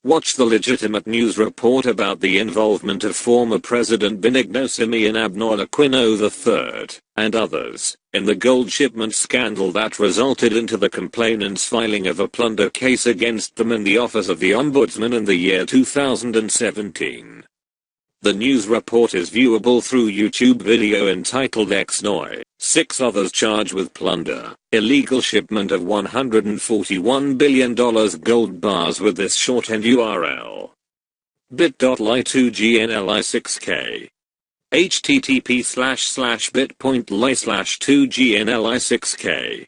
Watch the legitimate news report about the involvement of former President Benigno Simeon Abnoy Aquino III, and others, in the gold shipment scandal that resulted into the complainants filing of a plunder case against them in the office of the Ombudsman in the year 2017. The news report is viewable through YouTube video entitled Ex-Noi, 6 others charged with plunder, illegal shipment of $141 billion gold bars with this shorthand URL. bit.ly 2gnli6k http://bit.ly/2gnli6k.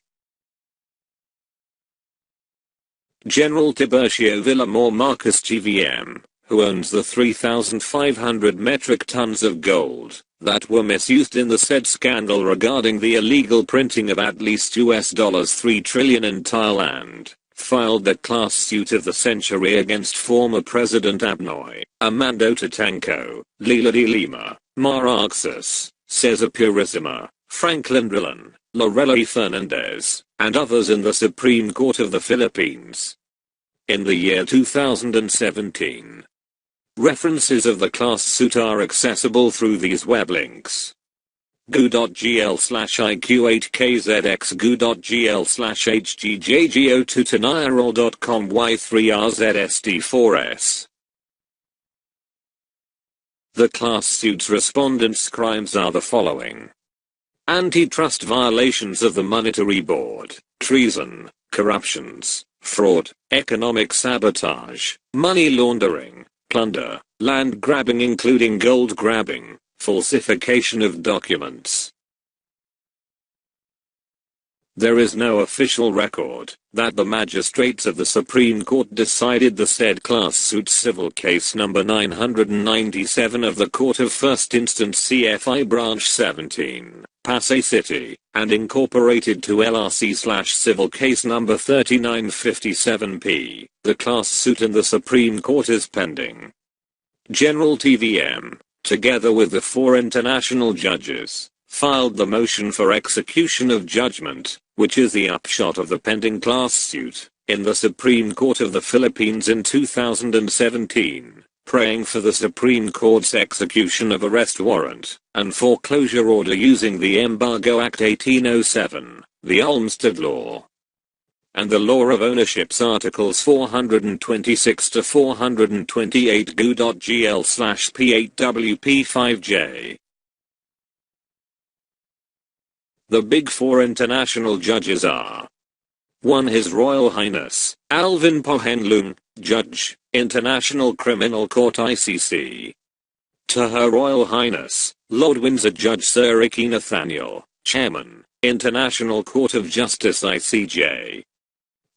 General Tiburcio Villamor Marcus GVM, who owns the 3,500 metric tons of gold that were misused in the said scandal regarding the illegal printing of at least $3 trillion in Thailand, filed the class suit of the century against former President Abnoy, Armando Tatanco, Lila de Lima, Maraxas, Cesar Purissima, Franklin Drilon, Lorelei Fernandez, and others in the Supreme Court of the Philippines. In the year 2017. References of the class suit are accessible through these web links. goo.gl/iq8kzx goo.gl/hgjgo2taniarol.com y3rzsd4s. The class suit's respondents' crimes are the following: antitrust violations of the Monetary Board, treason, corruptions, fraud, economic sabotage, money laundering, plunder, land grabbing including gold grabbing, falsification of documents. There is no official record that the magistrates of the Supreme Court decided the said class suit civil case number 997 of the Court of First Instance CFI Branch 17, Pasay City, and incorporated to LRC/civil case number 3957P. The class suit in the Supreme Court is pending. General TVM, together with the 4 international judges, filed the motion for execution of judgment, which is the upshot of the pending class suit, in the Supreme Court of the Philippines in 2017, praying for the Supreme Court's execution of arrest warrant and foreclosure order using the Embargo Act 1807, the Olmsted Law, and the Law of Ownership's Articles 426 to 428 goo.gl/p8wp5j. The Big 4 international judges are: 1. His Royal Highness, Alvin Pohenlung, Judge, International Criminal Court ICC. To Her Royal Highness, Lord Windsor Judge Sir Icky Nathaniel, Chairman, International Court of Justice ICJ.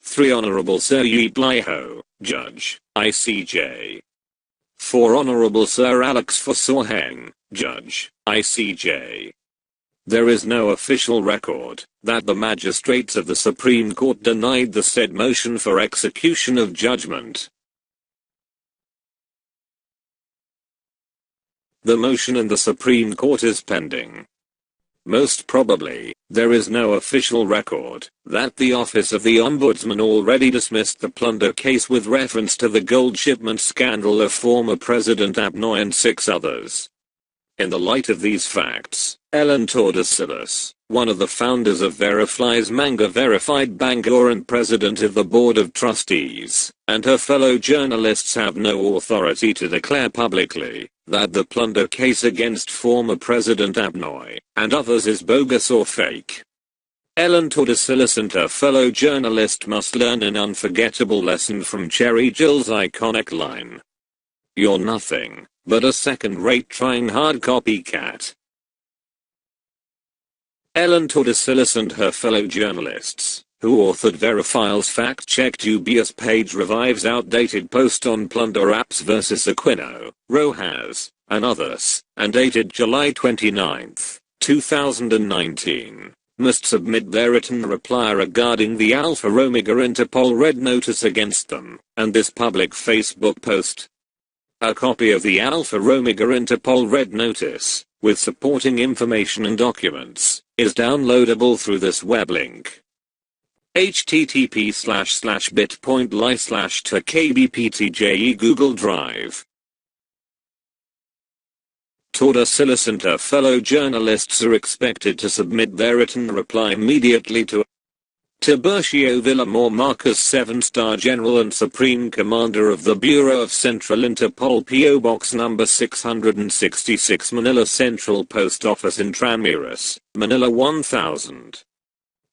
3. Honorable Sir Yi Blaiho, Judge, ICJ. 4. Honorable Sir Alex Fasorheng, Judge, ICJ. There is no official record that the magistrates of the Supreme Court denied the said motion for execution of judgment. The motion in the Supreme Court is pending. Most probably, there is no official record that the Office of the Ombudsman already dismissed the plunder case with reference to the gold shipment scandal of former President Abnoy and 6 others. In the light of these facts, Ellen Tordesillas, one of the founders of VERAFILES manga verified Banco and president of the Board of Trustees, and her fellow journalists have no authority to declare publicly that the plunder case against former President Abnoy and others is bogus or fake. Ellen Tordesillas and her fellow journalist must learn an unforgettable lesson from Cherry Jill's iconic line: "You're nothing but a second-rate trying-hard copycat." Ellen Tordesillas and her fellow journalists, who authored VERAFILES fact-check dubious page revives outdated post on Plunder Apps vs Aquino, Rojas, and others, and dated July 29, 2019, must submit their written reply regarding the Alpha Omega Interpol red notice against them, and this public Facebook post. A copy of the Alpha Omega Interpol red notice, with supporting information and documents, is downloadable through this web link. http://bit.ly/to Google Drive. Tordesillas and her fellow journalists are expected to submit their written reply immediately to Tiburcio Villamor Marcos, 7-star General and Supreme Commander of the Bureau of Central Interpol, P.O. Box number 666, Manila Central Post Office, Intramuros, Manila 1000.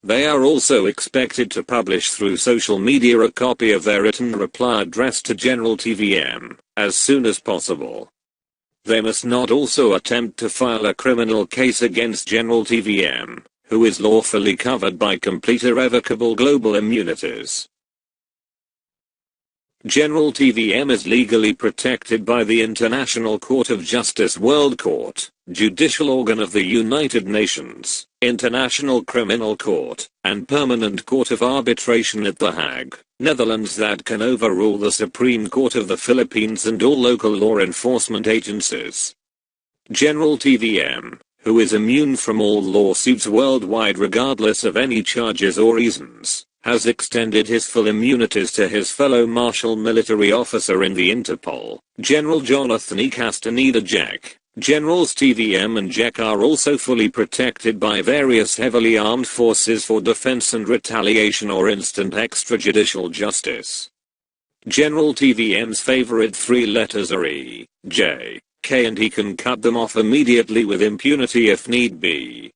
They are also expected to publish through social media a copy of their written reply addressed to General TVM as soon as possible. They must not also attempt to file a criminal case against General TVM, who is lawfully covered by complete irrevocable global immunities. General TVM is legally protected by the International Court of Justice, World Court, judicial organ of the United Nations, International Criminal Court, and Permanent Court of Arbitration at The Hague, Netherlands, that can overrule the Supreme Court of the Philippines and all local law enforcement agencies. General TVM, who is immune from all lawsuits worldwide regardless of any charges or reasons, has extended his full immunities to his fellow martial military officer in the Interpol, General Jonathan E. Castaneda Jack. Generals TVM and Jack are also fully protected by various heavily armed forces for defense and retaliation or instant extrajudicial justice. General TVM's favorite three letters are E, J, K, and he can cut them off immediately with impunity if need be.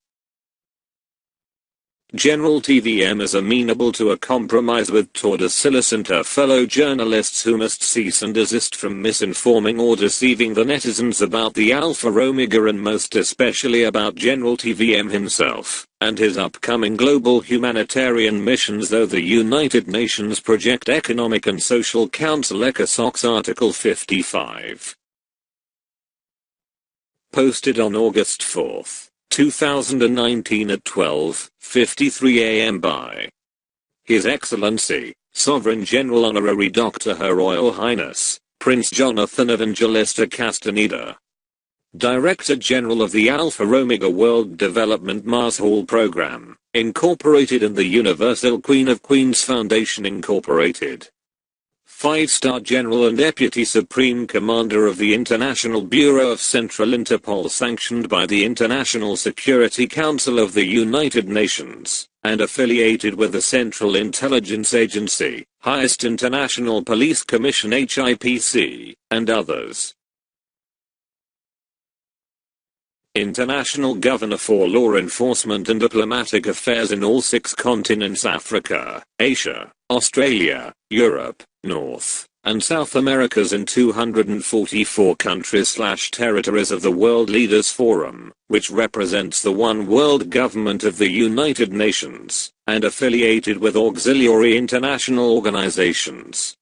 General TVM is amenable to a compromise with Tordesillas and her fellow journalists, who must cease and desist from misinforming or deceiving the netizens about the Alpha Omega, and most especially about General TVM himself and his upcoming global humanitarian missions, though the United Nations Project Economic and Social Council ECOSOC's Article 55. Posted on August 4, 2019 at 12:53 a.m. by His Excellency, Sovereign General Honorary Dr. Her Royal Highness, Prince Jonathan Evangelista Castaneda, Director General of the Alpha Omega World Development Mars Hall Program, Incorporated, and the Universal Queen of Queens Foundation Incorporated. 5-star General and Deputy Supreme Commander of the International Bureau of Central Interpol, sanctioned by the International Security Council of the United Nations, and affiliated with the Central Intelligence Agency, Highest International Police Commission HIPC, and others. International Governor for Law Enforcement and Diplomatic Affairs in all 6 continents: Africa, Asia, Australia, Europe, North and South Americas, in 244 countries/territories of the World Leaders Forum, which represents the one world government of the United Nations, and affiliated with auxiliary international organizations.